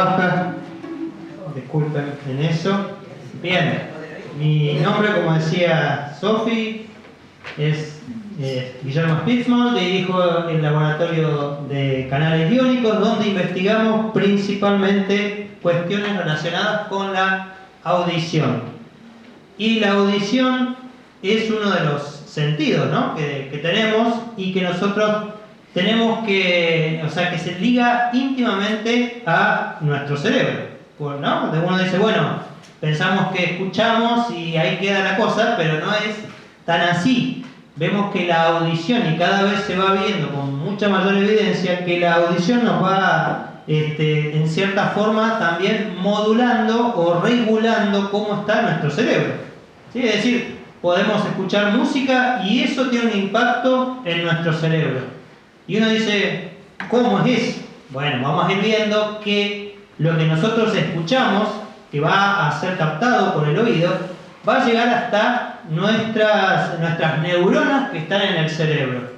baja. Disculpen en eso. Bien, mi nombre, como decía Sofi, es Guillermo Spitzman. Dirijo el laboratorio de canales iónicos, donde investigamos principalmente cuestiones relacionadas con la audición. Y la audición es uno de los sentidos, ¿no?, que tenemos y que nosotros tenemos que, o sea, que se liga íntimamente a nuestro cerebro, ¿no? Uno dice, bueno, pensamos que escuchamos y ahí queda la cosa, pero no es tan así. Vemos que la audición, y cada vez se va viendo con mucha mayor evidencia, que la audición nos va, en cierta forma, también modulando o regulando cómo está nuestro cerebro. ¿Sí? Es decir, podemos escuchar música y eso tiene un impacto en nuestro cerebro. Y uno dice, ¿cómo es eso? Bueno, vamos a ir viendo que lo que nosotros escuchamos, que va a ser captado por el oído, va a llegar hasta nuestras neuronas que están en el cerebro.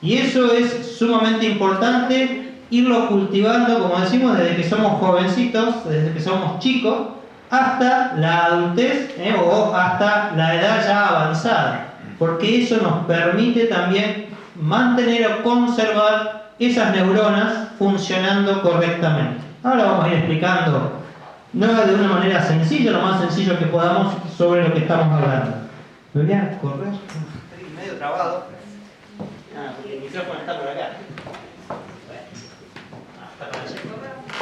Y eso es sumamente importante irlo cultivando, como decimos, desde que somos jovencitos, desde que somos chicos, hasta la adultez, o hasta la edad ya avanzada, porque eso nos permite también mantener o conservar esas neuronas funcionando correctamente. Ahora vamos a ir explicando, no de una manera sencilla, lo más sencillo que podamos, sobre lo que estamos hablando. Me voy a correr, estoy medio trabado, porque el micrófono está por acá.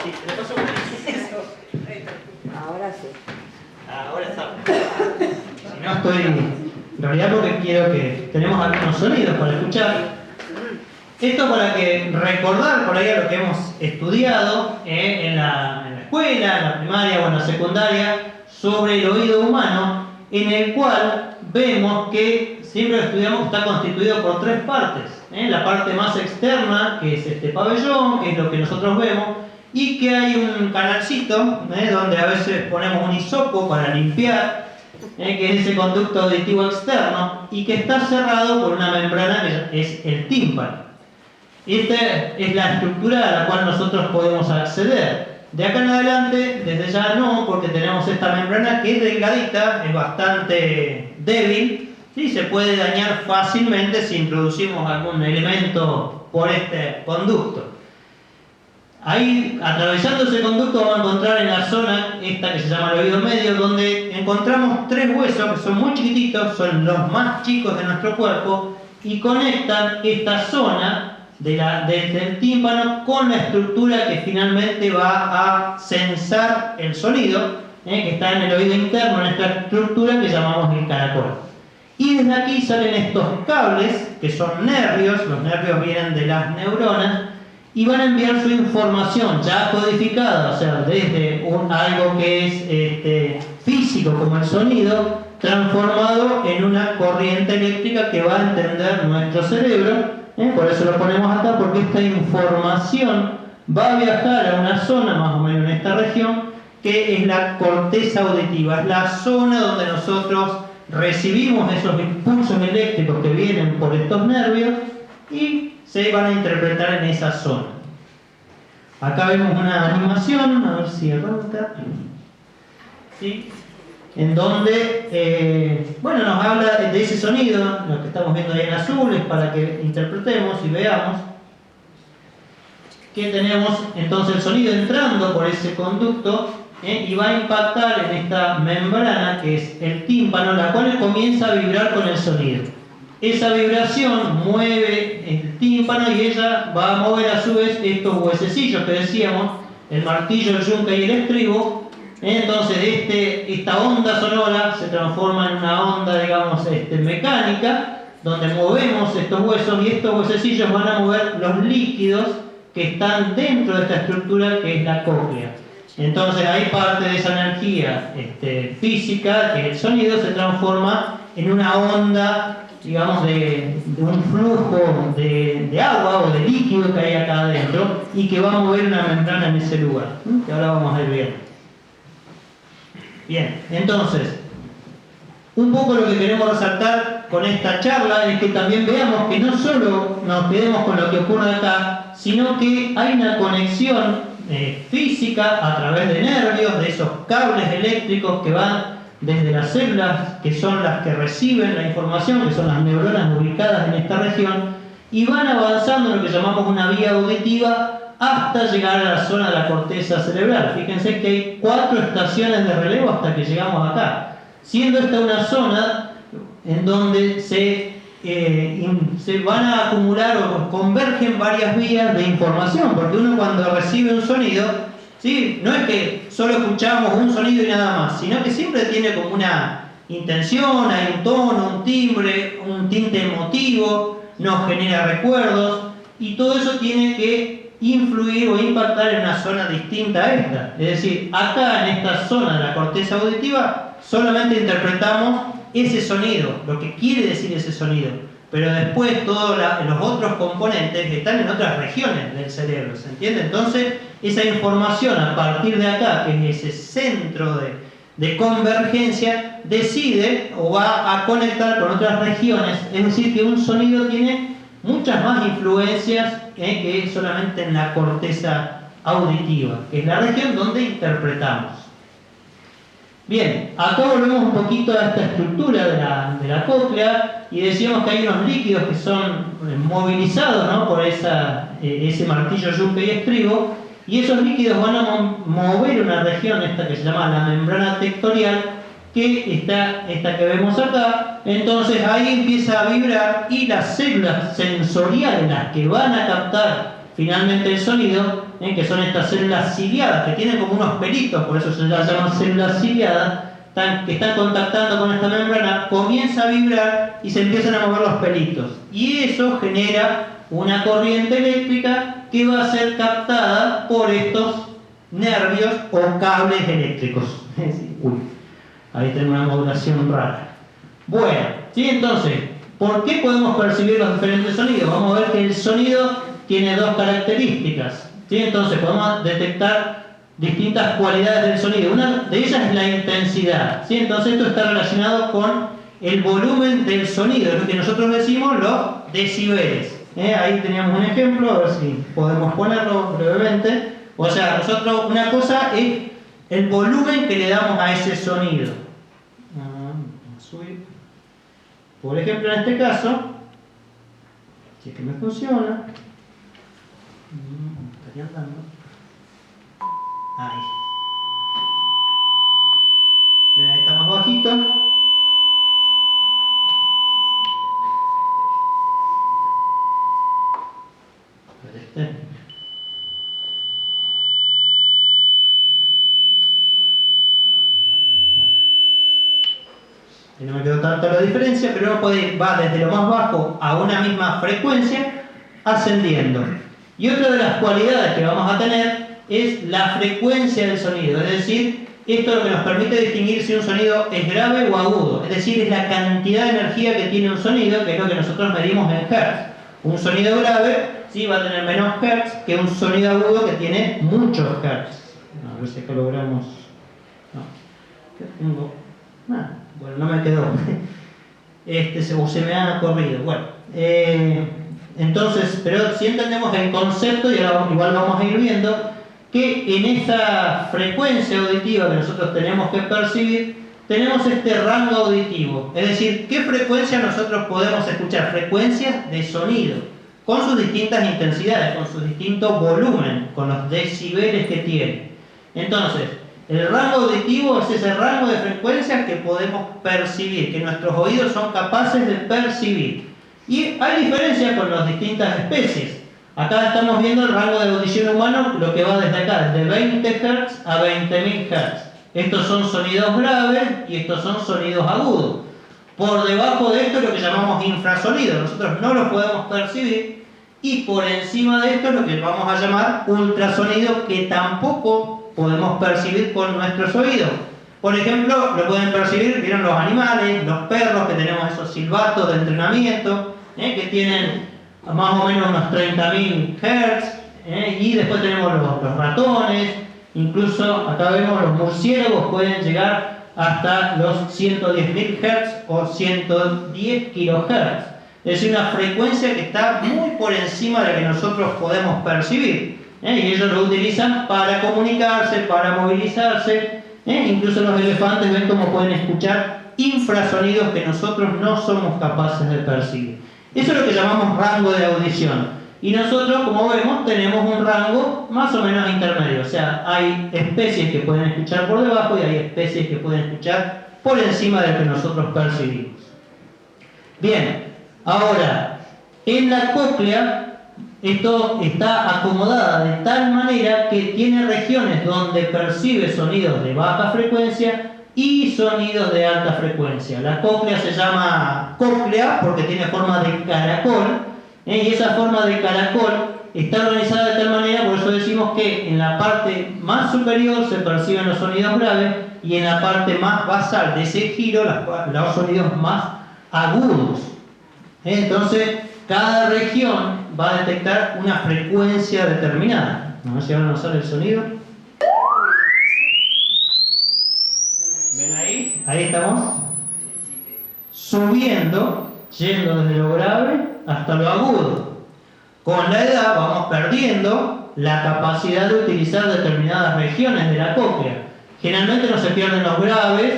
Sí, ¿le paso por ahí? Ahora sí. Ahora está. Si no, estoy en realidad porque quiero que tenemos algunos sonidos para escuchar. Esto para que recordar por ahí a lo que hemos estudiado en la escuela, en la primaria o en la secundaria, sobre el oído humano, en el cual vemos que siempre lo estudiamos, está constituido por tres partes. La parte más externa, que es este pabellón, que es lo que nosotros vemos, y que hay un canalcito, donde a veces ponemos un hisopo para limpiar, que es ese conducto auditivo externo, y que está cerrado por una membrana que es el tímpano. Esta es la estructura a la cual nosotros podemos acceder. De acá en adelante, desde ya no, porque tenemos esta membrana que es delgadita, es bastante débil, y se puede dañar fácilmente si introducimos algún elemento por este conducto. Ahí, atravesando ese conducto, vamos a encontrar en la zona esta que se llama el oído medio, donde encontramos tres huesos que son muy chiquititos, son los más chicos de nuestro cuerpo, y conectan esta zona del tímpano con la estructura que finalmente va a censar el sonido, que está en el oído interno, en esta estructura que llamamos el caracol. Y desde aquí salen estos cables, que son nervios, los nervios vienen de las neuronas, y van a enviar su información ya codificada, o sea, desde algo que es físico como el sonido, transformado en una corriente eléctrica que va a entender nuestro cerebro. Por eso lo ponemos acá, porque esta información va a viajar a una zona más o menos en esta región, que es la corteza auditiva, es la zona donde nosotros recibimos esos impulsos eléctricos que vienen por estos nervios y se van a interpretar en esa zona. Acá vemos una animación, a ver si arranca, ¿sí?, en donde nos habla de ese sonido. Lo que estamos viendo ahí en azul es para que interpretemos y veamos que tenemos entonces el sonido entrando por ese conducto, y va a impactar en esta membrana que es el tímpano, la cual comienza a vibrar con el sonido. Esa vibración mueve el tímpano y ella va a mover a su vez estos huesecillos que decíamos, el martillo, el yunque y el estribo. Entonces esta onda sonora se transforma en una onda, digamos, mecánica, donde movemos estos huesos y estos huesecillos van a mover los líquidos que están dentro de esta estructura que es la cóclea. Entonces ahí parte de esa energía física, que el sonido se transforma en una onda, digamos, de un flujo de agua o de líquido que hay acá adentro y que va a mover una membrana en ese lugar, que ahora vamos a ir viendo. Bien, entonces, un poco lo que queremos resaltar con esta charla es que también veamos que no solo nos quedemos con lo que ocurre acá, sino que hay una conexión física a través de nervios, de esos cables eléctricos que van desde las células, que son las que reciben la información, que son las neuronas ubicadas en esta región, y van avanzando en lo que llamamos una vía auditiva hasta llegar a la zona de la corteza cerebral. Fíjense que hay 4 estaciones de relevo hasta que llegamos acá, siendo esta una zona en donde se van a acumular o convergen varias vías de información, porque uno cuando recibe un sonido, ¿sí?, no es que solo escuchamos un sonido y nada más, sino que siempre tiene como una intención, hay un tono, un timbre, un tinte emotivo, nos genera recuerdos, y todo eso tiene que influir o impactar en una zona distinta a esta. Es decir, acá en esta zona de la corteza auditiva solamente interpretamos ese sonido, lo que quiere decir ese sonido, pero después todos los otros componentes están en otras regiones del cerebro, ¿se entiende? Entonces, esa información a partir de acá, que es ese centro de convergencia, decide o va a conectar con otras regiones, es decir, que un sonido tiene muchas más influencias que solamente en la corteza auditiva, que es la región donde interpretamos. Bien, acá volvemos un poquito a esta estructura de la cóclea y decíamos que hay unos líquidos que son movilizados, ¿no?, por ese martillo, yunque y estribo, y esos líquidos van a mover una región, esta que se llama la membrana tectorial, que está esta que vemos acá. Entonces ahí empieza a vibrar y las células sensoriales, las que van a captar finalmente el sonido, que son estas células ciliadas, que tienen como unos pelitos, por eso se las llama células ciliadas, que están contactando con esta membrana, comienza a vibrar y se empiezan a mover los pelitos. Y eso genera una corriente eléctrica que va a ser captada por estos nervios o cables eléctricos. Uy, ahí tenemos una modulación rara. Bueno, ¿sí? Entonces, ¿por qué podemos percibir los diferentes sonidos? Vamos a ver que el sonido tiene 2 características, ¿sí? Entonces podemos detectar distintas cualidades del sonido. Una de ellas es la intensidad, ¿sí? Entonces esto está relacionado con el volumen del sonido, es lo que nosotros decimos los decibeles. Ahí teníamos un ejemplo, a ver si podemos ponerlo brevemente. O sea, nosotros, una cosa es el volumen que le damos a ese sonido. Vamos a subir. Por ejemplo, en este caso, si es que me funciona, estaría andando. Ahí. Ven, ahí está más bajito. No me quedó tanto la diferencia, pero uno puede ir, va desde lo más bajo a una misma frecuencia ascendiendo. Y otra de las cualidades que vamos a tener es la frecuencia del sonido, es decir, esto es lo que nos permite distinguir si un sonido es grave o agudo, es decir, es la cantidad de energía que tiene un sonido, que es lo que nosotros medimos en Hertz. Un sonido grave, sí, va a tener menos Hertz que un sonido agudo que tiene muchos Hertz. A ver si acá logramos. No. ¿Qué tengo? Bueno, no me quedó. Se me ha corrido. Bueno, entonces, pero si entendemos el concepto, y ahora igual vamos a ir viendo que en esa frecuencia auditiva que nosotros tenemos que percibir, tenemos este rango auditivo. Es decir, ¿qué frecuencia nosotros podemos escuchar? Frecuencias de sonido, con sus distintas intensidades, con sus distintos volumen, con los decibeles que tiene. Entonces, el rango auditivo es ese rango de frecuencias que podemos percibir, que nuestros oídos son capaces de percibir. Y hay diferencias con las distintas especies. Acá estamos viendo el rango de audición humano, lo que va desde acá, desde 20 Hz a 20.000 Hz. Estos son sonidos graves y estos son sonidos agudos. Por debajo de esto es lo que llamamos infrasonido. Nosotros no lo podemos percibir. Y por encima de esto es lo que vamos a llamar ultrasonido, que tampoco podemos percibir con nuestros oídos. Por ejemplo, lo pueden percibir, vieron los animales, los perros, que tenemos esos silbatos de entrenamiento, que tienen más o menos unos 30.000 Hz, y después tenemos los ratones, incluso acá vemos los murciélagos pueden llegar hasta los 110.000 Hz o 110 kHz. Es decir, una frecuencia que está muy por encima de la que nosotros podemos percibir. y ellos lo utilizan para comunicarse, para movilizarse. Incluso los elefantes ven cómo pueden escuchar infrasonidos que nosotros no somos capaces de percibir. Eso es lo que llamamos rango de audición. Y nosotros, como vemos, tenemos un rango más o menos intermedio. O sea, hay especies que pueden escuchar por debajo y hay especies que pueden escuchar por encima de lo que nosotros percibimos. Bien, ahora, en la cóclea, esto está acomodada de tal manera que tiene regiones donde percibe sonidos de baja frecuencia y sonidos de alta frecuencia. La cóclea se llama cóclea porque tiene forma de caracol, y esa forma de caracol está organizada de tal manera, por eso decimos que en la parte más superior se perciben los sonidos graves y en la parte más basal de ese giro los sonidos más agudos. Entonces, cada región va a detectar una frecuencia determinada. Vamos a ver si ahora nos sale el sonido. ¿Ven ahí? Ahí estamos subiendo, yendo desde lo grave hasta lo agudo. Con la edad vamos perdiendo la capacidad de utilizar determinadas regiones de la cóclea. Generalmente no se pierden los graves,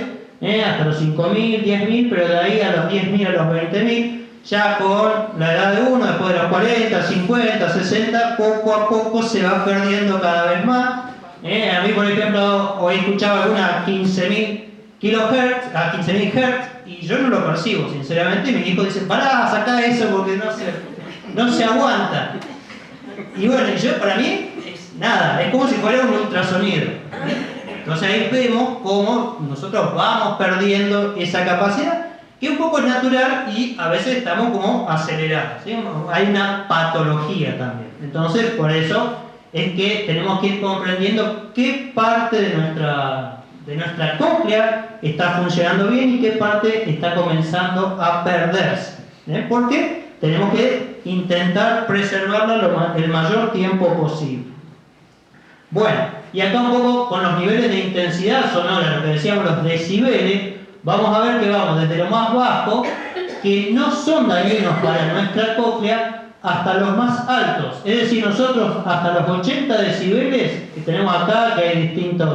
hasta los 5.000, 10.000, pero de ahí a los 10.000, a los 20.000, ya con la edad de uno, después de los 40, 50, 60, poco a poco se va perdiendo cada vez más. A mí, por ejemplo, hoy escuchaba alguna 15.000 kHz, a 15.000 Hz, y yo no lo percibo, sinceramente. Y mi hijo dice, pará, sacá eso porque no se aguanta. Y bueno, para mí, nada, es como si fuera un ultrasonido. Entonces ahí vemos cómo nosotros vamos perdiendo esa capacidad, que un poco es natural y a veces estamos como acelerados, ¿sí? Hay una patología también. Entonces, por eso es que tenemos que ir comprendiendo qué parte de nuestra cóclea está funcionando bien y qué parte está comenzando a perderse. Porque tenemos que intentar preservarla el mayor tiempo posible. Bueno, y acá un poco con los niveles de intensidad sonora, lo que decíamos, los decibeles, vamos a ver que vamos desde lo más bajo, que no son dañinos para nuestra cóclea, hasta los más altos. Es decir, nosotros hasta los 80 decibeles que tenemos acá, que hay distintas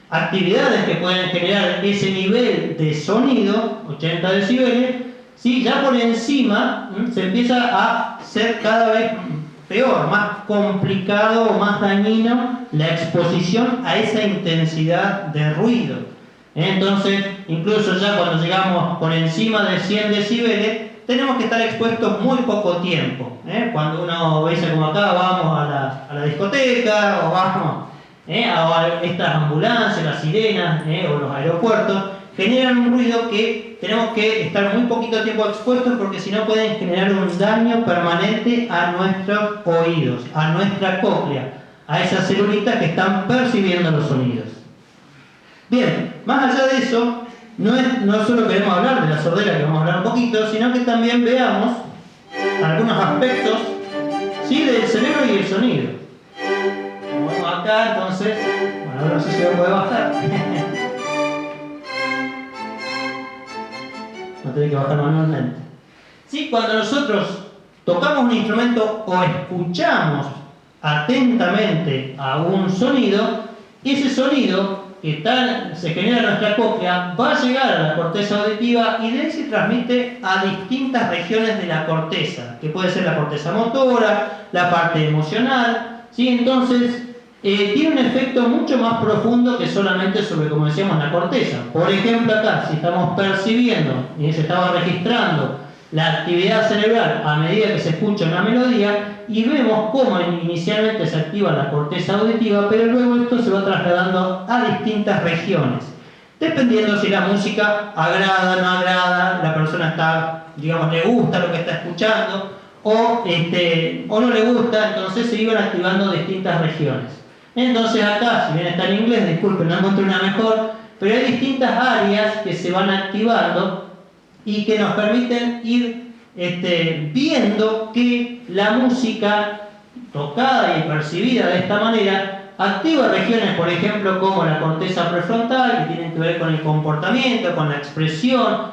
actividades que pueden generar ese nivel de sonido, 80 decibeles, ¿sí? Ya por encima se empieza a ser cada vez peor, más complicado o más dañino la exposición a esa intensidad de ruido. Entonces, incluso ya cuando llegamos por encima de 100 decibeles, tenemos que estar expuestos muy poco tiempo. Cuando uno dice como acá, vamos a la discoteca o vamos a estas ambulancias, las sirenas o los aeropuertos, generan un ruido que tenemos que estar muy poquito tiempo expuestos porque si no pueden generar un daño permanente a nuestros oídos, a nuestra cóclea, a esas celulitas que están percibiendo los sonidos. Bien, más allá de eso, no solo queremos hablar de la sordera, que vamos a hablar un poquito, sino que también veamos algunos aspectos, ¿sí?, del cerebro y el sonido. Como vemos acá, entonces, bueno, ahora no sé si lo puede bajar. No tiene que bajar manualmente. ¿Sí? Cuando nosotros tocamos un instrumento o escuchamos atentamente a un sonido, ese sonido que se genera en nuestra cóclea va a llegar a la corteza auditiva y de ahí se transmite a distintas regiones de la corteza, que puede ser la corteza motora, la parte emocional, ¿sí? Entonces, tiene un efecto mucho más profundo que solamente sobre, como decíamos, la corteza. Por ejemplo, acá, si estamos percibiendo y se estaba registrando la actividad cerebral a medida que se escucha una melodía y vemos cómo inicialmente se activa la corteza auditiva, pero luego esto se va trasladando a distintas regiones. Dependiendo si la música agrada, no agrada, la persona está, digamos, le gusta lo que está escuchando o no le gusta, entonces se iban activando distintas regiones. Entonces acá, si bien está en inglés, disculpen, no encontré una mejor, pero hay distintas áreas que se van activando y que nos permiten ir viendo que la música tocada y percibida de esta manera activa regiones, por ejemplo, como la corteza prefrontal, que tienen que ver con el comportamiento, con la expresión,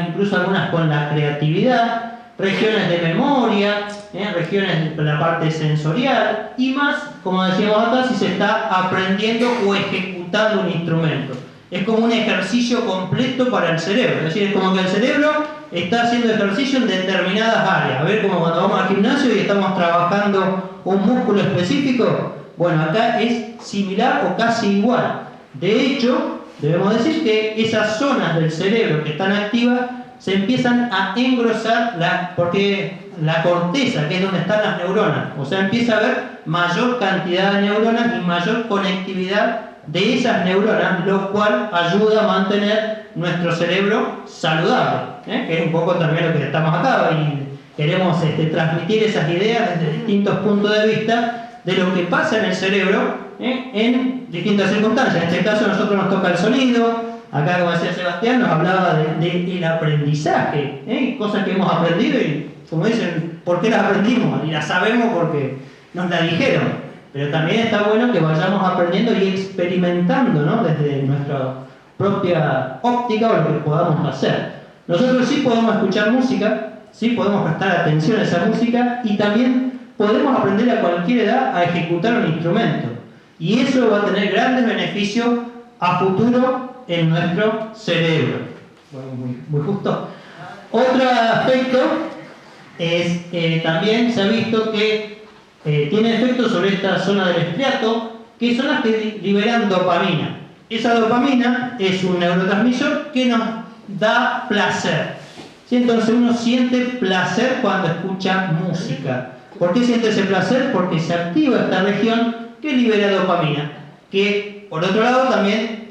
incluso algunas con la creatividad, regiones de memoria, regiones de la parte sensorial y más, como decíamos acá, si se está aprendiendo o ejecutando un instrumento. Es como un ejercicio completo para el cerebro, es decir, es como que el cerebro está haciendo ejercicio en determinadas áreas. A ver, como cuando vamos al gimnasio y estamos trabajando un músculo específico, bueno, acá es similar o casi igual. De hecho, debemos decir que esas zonas del cerebro que están activas se empiezan a engrosar porque la corteza, que es donde están las neuronas, o sea, empieza a haber mayor cantidad de neuronas y mayor conectividad de esas neuronas, lo cual ayuda a mantener nuestro cerebro saludable, que es un poco también lo que estamos acá y queremos transmitir esas ideas desde distintos puntos de vista de lo que pasa en el cerebro en distintas circunstancias. En este caso a nosotros nos toca el sonido. Acá, como decía Sebastián, nos hablaba del aprendizaje, cosas que hemos aprendido y, como dicen, ¿por qué las aprendimos? Y las sabemos porque nos la dijeron. Pero también está bueno que vayamos aprendiendo y experimentando, ¿no? Desde nuestra propia óptica o lo que podamos hacer. Nosotros sí podemos escuchar música, sí podemos prestar atención a esa música y también podemos aprender a cualquier edad a ejecutar un instrumento. Y eso va a tener grandes beneficios a futuro en nuestro cerebro. Bueno, muy justo. Otro aspecto es, también se ha visto que tiene efectos sobre esta zona del estriato, que son las que liberan dopamina. Esa dopamina es un neurotransmisor que nos da placer. ¿Sí? Entonces uno siente placer cuando escucha música. ¿Por qué siente ese placer? Porque se activa esta región que libera dopamina, que por otro lado también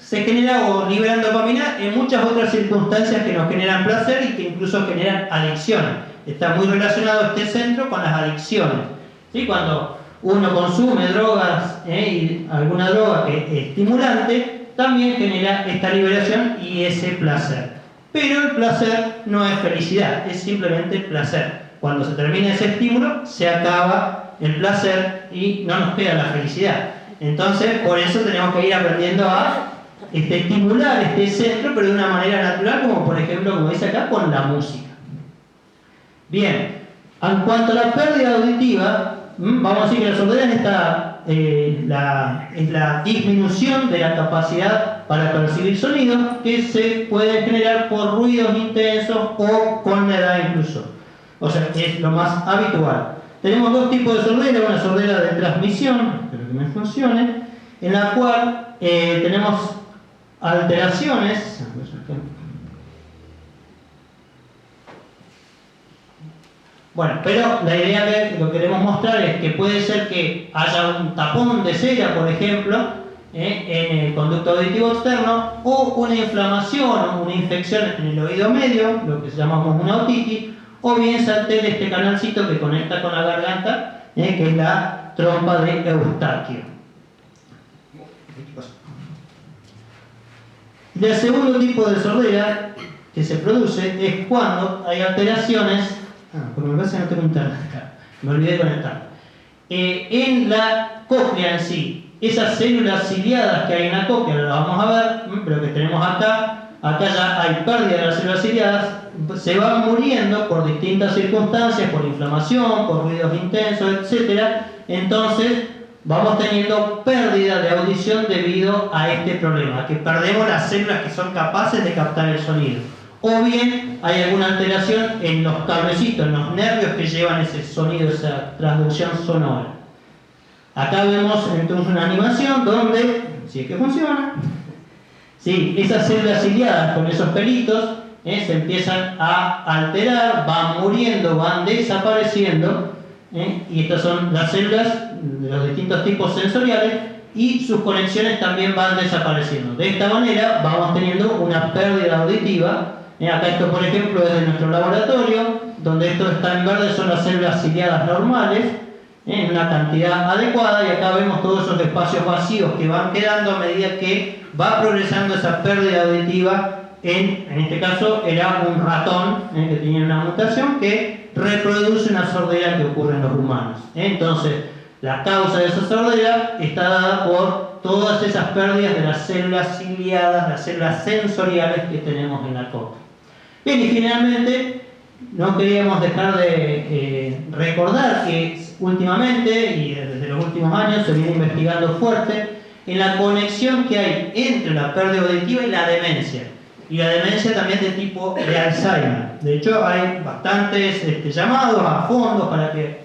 se genera o liberan dopamina en muchas otras circunstancias que nos generan placer y que incluso generan adicciones. Está muy relacionado este centro con las adicciones. ¿Sí? Cuando uno consume drogas y alguna droga que es estimulante, también genera esta liberación y ese placer. Pero el placer no es felicidad, es simplemente placer. Cuando se termina ese estímulo, se acaba el placer y no nos queda la felicidad. Entonces, por eso tenemos que ir aprendiendo a estimular este centro, pero de una manera natural, como por ejemplo, como dice acá, con la música. Bien, en cuanto a la pérdida auditiva, vamos a decir que la sordera es la disminución de la capacidad para percibir sonidos que se pueden generar por ruidos intensos o con la edad incluso. O sea, es lo más habitual. Tenemos dos tipos de sordera, una sordera de transmisión, espero que me funcione, en la cual tenemos alteraciones. Bueno, pero la idea que lo que queremos mostrar es que puede ser que haya un tapón de cera, por ejemplo, en el conducto auditivo externo, o una inflamación o una infección en el oído medio, lo que llamamos una otitis, o bien se altere este canalcito que conecta con la garganta, que es la trompa de Eustaquio. El segundo tipo de sordera que se produce es cuando hay alteraciones. Como me parece no tengo internet acá, me olvidé de conectar. En la cóclea en sí, esas células ciliadas que hay en la cóclea, las vamos a ver, pero que tenemos acá ya hay pérdida de las células ciliadas, se van muriendo por distintas circunstancias, por inflamación, por ruidos intensos, etc. Entonces vamos teniendo pérdida de audición debido a este problema, que perdemos las células que son capaces de captar el sonido. O bien hay alguna alteración en los cablecitos, en los nervios que llevan ese sonido, esa transducción sonora. Acá vemos entonces una animación donde, si es que funciona, sí, esas células ciliadas con esos pelitos se empiezan a alterar, van muriendo, van desapareciendo, y estas son las células de los distintos tipos sensoriales y sus conexiones también van desapareciendo. De esta manera vamos teniendo una pérdida auditiva. Acá esto, por ejemplo, es de nuestro laboratorio, donde esto está en verde, son las células ciliadas normales, en una cantidad adecuada, y acá vemos todos esos espacios vacíos que van quedando a medida que va progresando esa pérdida auditiva. En este caso era un ratón que tenía una mutación que reproduce una sordera que ocurre en los humanos. Entonces, la causa de esa sordera está dada por todas esas pérdidas de las células ciliadas, las células sensoriales que tenemos en la cóclea. Bien, y finalmente no queríamos dejar de recordar que últimamente, y desde los últimos años, se viene investigando fuerte en la conexión que hay entre la pérdida auditiva y la demencia. Y la demencia también de tipo de Alzheimer. De hecho, hay bastantes llamados a fondos para que,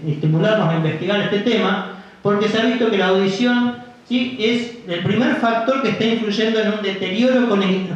estimularnos a investigar este tema, porque se ha visto que la audición, ¿sí?, es el primer factor que está influyendo en un deterioro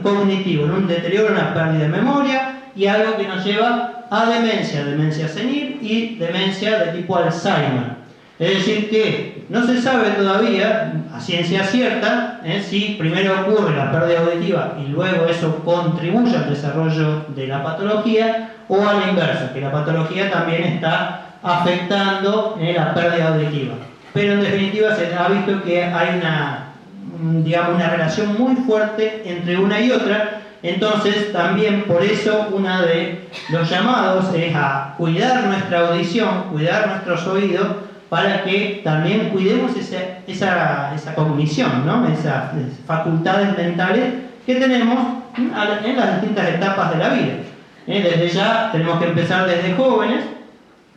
cognitivo, en un deterioro, en una pérdida de memoria, y algo que nos lleva a demencia senil y demencia de tipo Alzheimer. Es decir que no se sabe todavía, a ciencia cierta, si primero ocurre la pérdida auditiva y luego eso contribuye al desarrollo de la patología, o a la inversa, que la patología también está afectando la pérdida auditiva. Pero en definitiva se ha visto que hay una relación muy fuerte entre una y otra. Entonces también por eso uno de los llamados es a cuidar nuestra audición, cuidar nuestros oídos, para que también cuidemos esa cognición, ¿no?, esas facultades mentales que tenemos en las distintas etapas de la vida. Desde ya tenemos que empezar desde jóvenes,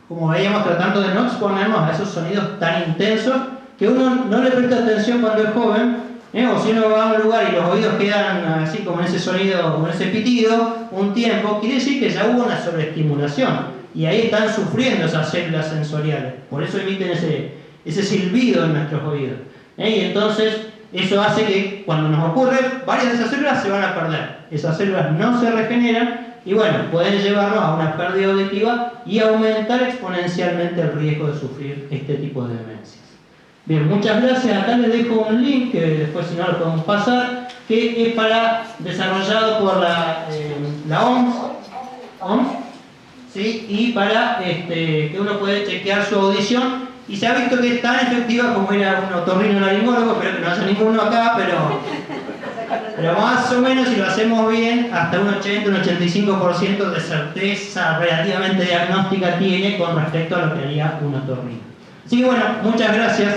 como veíamos, tratando de no exponernos a esos sonidos tan intensos que uno no le presta atención cuando es joven, o si uno va a un lugar y los oídos quedan así como en ese sonido, como en ese pitido, un tiempo, quiere decir que ya hubo una sobreestimulación. Y ahí están sufriendo esas células sensoriales. Por eso emiten ese silbido en nuestros oídos. Y entonces eso hace que cuando nos ocurre, varias de esas células se van a perder. Esas células no se regeneran y bueno, pueden llevarnos a una pérdida auditiva y aumentar exponencialmente el riesgo de sufrir este tipo de demencias. Bien, muchas gracias. Acá les dejo un link que después, si no, lo podemos pasar, que es desarrollado por la OMS, ¿sí?, y para que uno puede chequear su audición, y se ha visto que es tan efectiva como ir a un otorrinolaringólogo. Espero que no haya ninguno acá, pero más o menos, si lo hacemos bien, hasta un 80, un 85% de certeza relativamente diagnóstica tiene con respecto a lo que haría un otorrino. Así que bueno, muchas gracias.